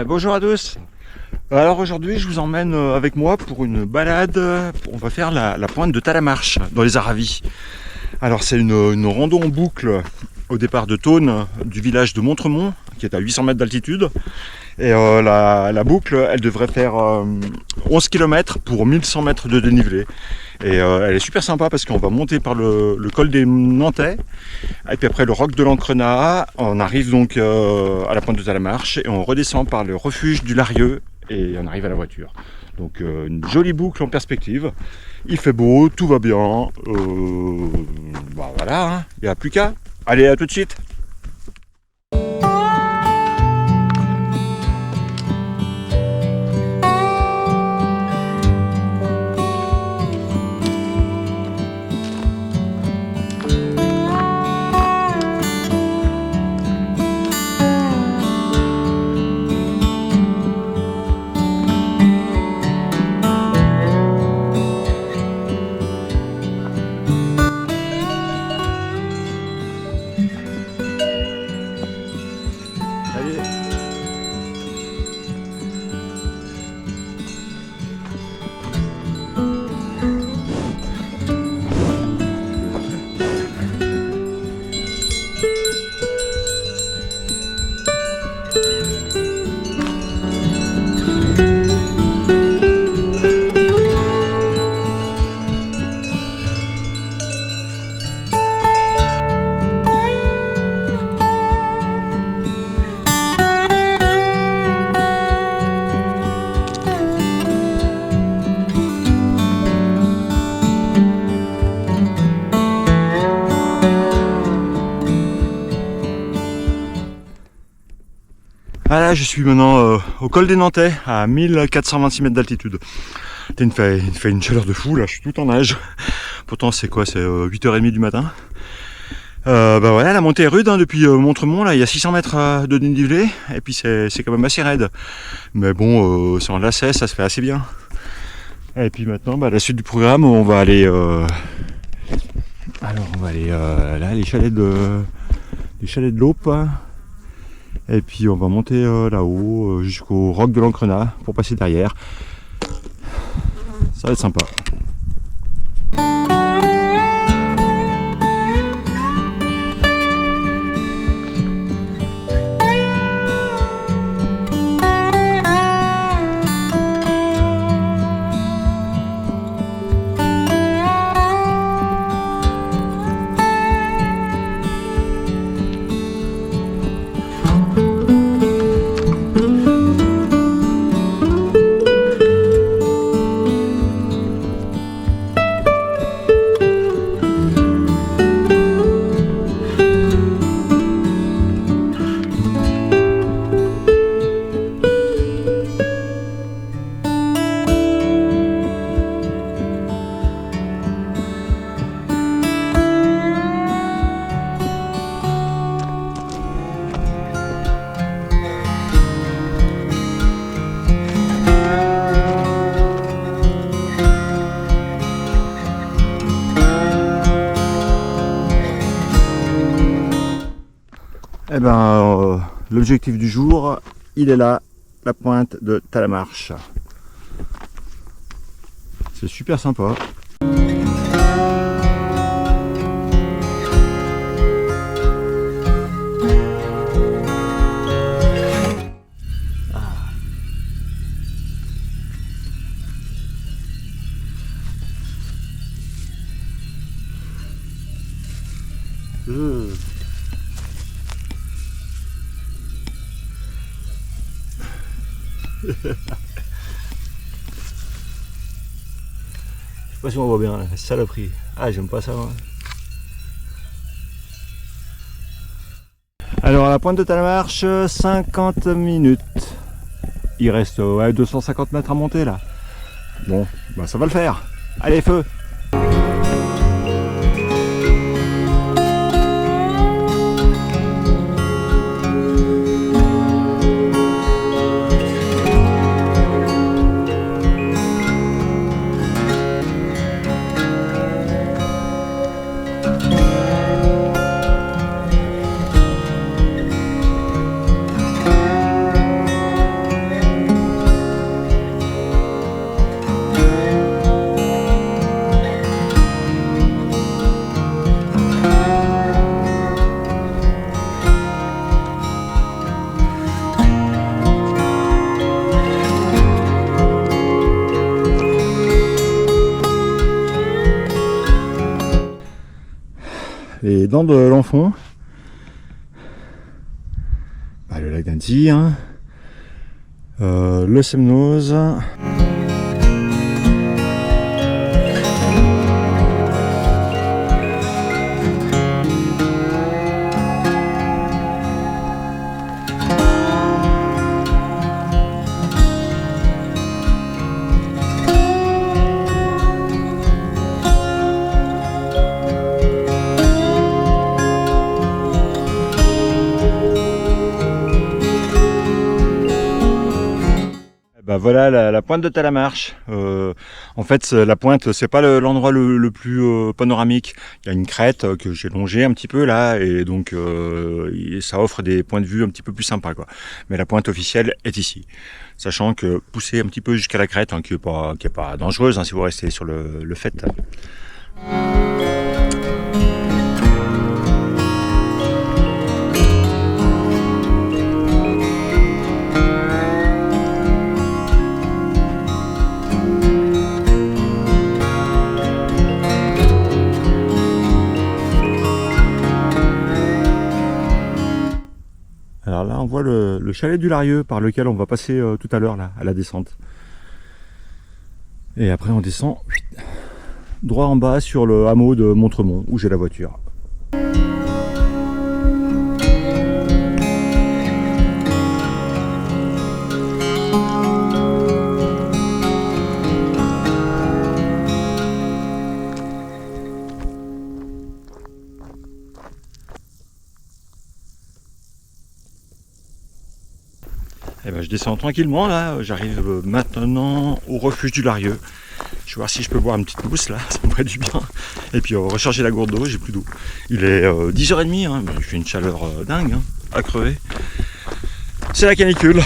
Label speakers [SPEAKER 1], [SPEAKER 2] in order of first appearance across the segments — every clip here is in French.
[SPEAKER 1] Bonjour à tous. Alors aujourd'hui je vous emmène avec moi pour une balade. On va faire la pointe de Talamarche dans les Aravis. Alors c'est une rando en boucle au départ de Thônes, du village de Montremont, qui est à 800 mètres d'altitude. Et la boucle, elle devrait faire 11 km pour 1100 mètres de dénivelé. Et elle est super sympa parce qu'on va monter par le col des Nantais, et puis après le roc de l'Ancrenat. On arrive donc à la pointe de Talamarche et on redescend par le refuge du Larieux et on arrive à la voiture. Donc une jolie boucle en perspective. Il fait beau, tout va bien. Voilà, hein. Il n'y a plus qu'à. Allez, à tout de suite. Voilà, je suis maintenant au col des Nantais à 1426 mètres d'altitude. Il fait une chaleur de fou là, je suis tout en nage. Pourtant c'est quoi, c'est 8h30 du matin. Voilà, la montée est rude hein, depuis Montremont, là il y a 600 mètres de dénivelé et puis c'est quand même assez raide. Mais bon, c'est en lacet, ça se fait assez bien. Et puis maintenant, la suite du programme, on va aller là, les chalets de l'Aupe. Et puis on va monter là-haut jusqu'au roc de l'Ancrenat pour passer derrière. Ça va être sympa. L'objectif du jour, il est là, la pointe de Talamarche. C'est super sympa. Je sais pas si on voit bien, la saloperie. Ah, j'aime pas ça. Hein. Alors à la pointe de Talamarche, 50 minutes. Il reste 250 mètres à monter là. Bon, ça va le faire. Allez, feu! les dents de l'Enfant, le lac d'Annecy, hein. Le Semnoz. Voilà la pointe de Talamarche. En fait, la pointe, c'est pas l'endroit le plus panoramique. Il y a une crête que j'ai longée un petit peu là, et donc ça offre des points de vue un petit peu plus sympas, quoi. Mais la pointe officielle est ici. Sachant que pousser un petit peu jusqu'à la crête, hein, qui est pas dangereuse, hein, si vous restez sur le fait. Alors là, on voit le chalet du Larieux par lequel on va passer tout à l'heure là, à la descente. Et après, on descend droit en bas sur le hameau de Montremont où j'ai la voiture. Et ben, je descends tranquillement là, j'arrive maintenant au refuge du Larieux. Je vais voir si je peux boire une petite mousse là, ça me ferait du bien. Et puis recharger la gourde d'eau, j'ai plus d'eau. Il est 10h30, hein, il fait une chaleur dingue, hein, à crever. C'est la canicule.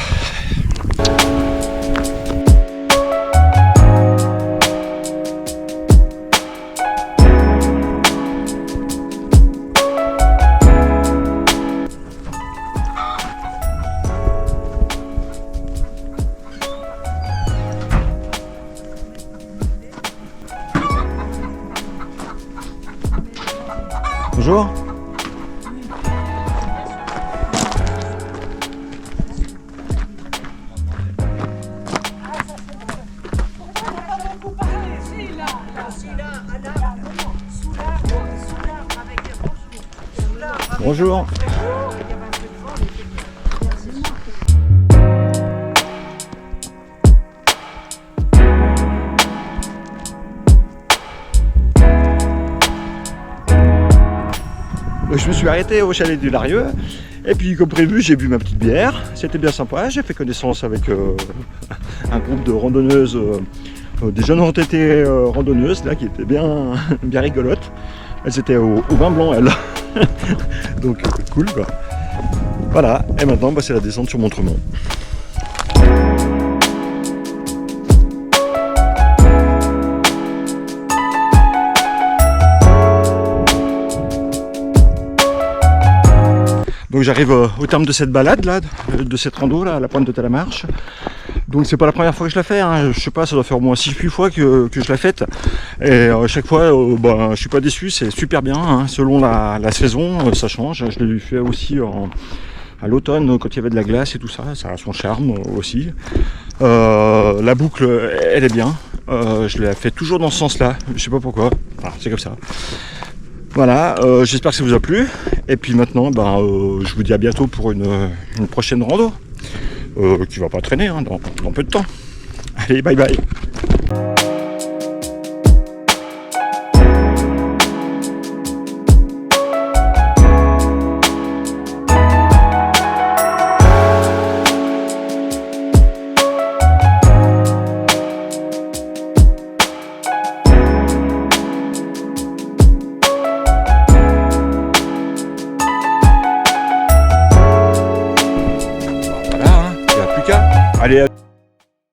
[SPEAKER 1] Bonjour. Bonjour. Je me suis arrêté au chalet du Larieux et puis comme prévu j'ai bu ma petite bière, c'était bien sympa, j'ai fait connaissance avec un groupe de randonneuses, des jeunes retraitées randonneuses là qui étaient bien rigolotes. Elles étaient au vin blanc elles, donc cool quoi. Voilà, et maintenant c'est la descente sur Montremont. Donc j'arrive au terme de cette balade là, de cette rando là, à la pointe de Talamarche. Donc c'est pas la première fois que je la fais, hein. Je sais pas, ça doit faire au moins 6-8 fois que je la fête. Et chaque fois, je suis pas déçu, c'est super bien, hein. Selon la saison, ça change. Je l'ai fait aussi à l'automne quand il y avait de la glace et tout ça, ça a son charme aussi. La boucle, elle est bien. Je la fais toujours dans ce sens-là, je sais pas pourquoi. Voilà, c'est comme ça. Voilà, j'espère que ça vous a plu. Et puis maintenant, je vous dis à bientôt pour une prochaine rando qui va pas traîner, hein, dans peu de temps. Allez, bye bye. Allez,